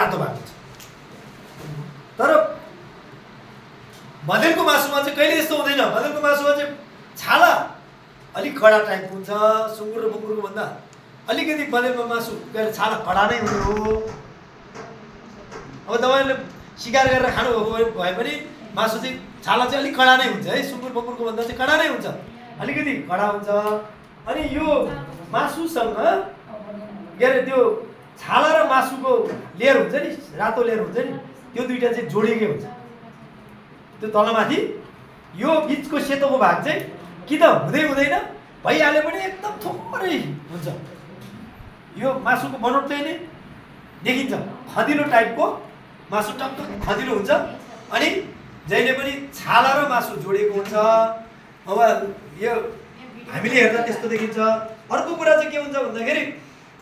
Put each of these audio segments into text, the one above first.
रातो भएको छ। तर बँदेलको मासुमा चाहिँ कहिले यस्तो हुँदैन। बँदेलको मासुमा चाहिँ छाला अलिक कडा टाइपको हुन्छ, सुँगुर र बुङ्गुरको भन्दा अलिकति बँदेलको मासु छाला कडा नै हुने हो। अब तपाईँले शिकार गरेर खानुभएको भए पनि मासु चाहिँ छाला चाहिँ अलिक कडा नै हुन्छ है, सुँगुर बुङ्गुरको भन्दा चाहिँ कडा नै हुन्छ, अलिकति कडा हुन्छ। अनि यो मासुसँग के अरे त्यो छाला र मासुको लेयर हुन्छ नि, रातो लेयर हुन्छ नि, त्यो दुईटा चाहिँ जोडिएकै हुन्छ। त्यो तलमाथि यो बिचको सेतोको भाग चाहिँ कि त हुँदै हुँदैन, भइहाले पनि एकदम थोरै हुन्छ। यो मासुको बनोट चाहिँ नि देखिन्छ, खदिलो टाइपको मासु, टक्क खदिलो हुन्छ। अनि जहिले पनि छाला र मासु जोडिएको हुन्छ। अब यो हामीले हेर्दा त्यस्तो देखिन्छ। अर्को कुरा चाहिँ के हुन्छ भन्दाखेरि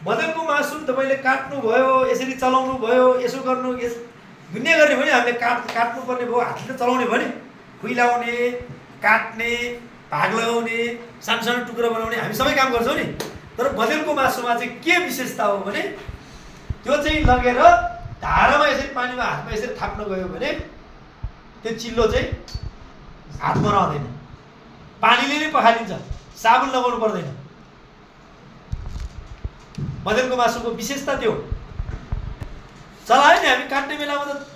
बँदेलको मासु तपाईँले काट्नु भयो, यसरी चलाउनु भयो, यसो गर्नु, दुनियाँ गर्ने भने हामीले काट्नु पर्ने भयो, हातले चलाउने भने खुइलाउने, काट्ने, भाग लगाउने, सानो सानो टुक्रा बनाउने हामी सबै काम गर्छौँ नि। तर बँदेलको मासुमा चाहिँ के विशेषता हो भने त्यो चाहिँ लगेर धारामा यसरी पानीमा हातमा यसरी थाप्न गयो भने त्यो चिल्लो चाहिँ हातमा रहँदैन, पानीले नै पखालिन्छ, साबुन लगाउनु पर्दैन। बँदेलको मासुको विशेषता त्यो। चलायो नि हामी काट्ने बेलामा त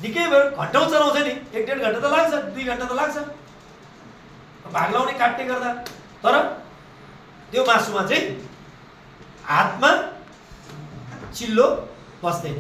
निकै भयो, घन्टौँ चलाउँछ नि, 1-1.5 घन्टा त लाग्छ, 2 घन्टा त लाग्छ भाग लाउने काट्ने गर्दा। तर त्यो मासुमा चाहिँ हातमा चिल्लो बस्दैन।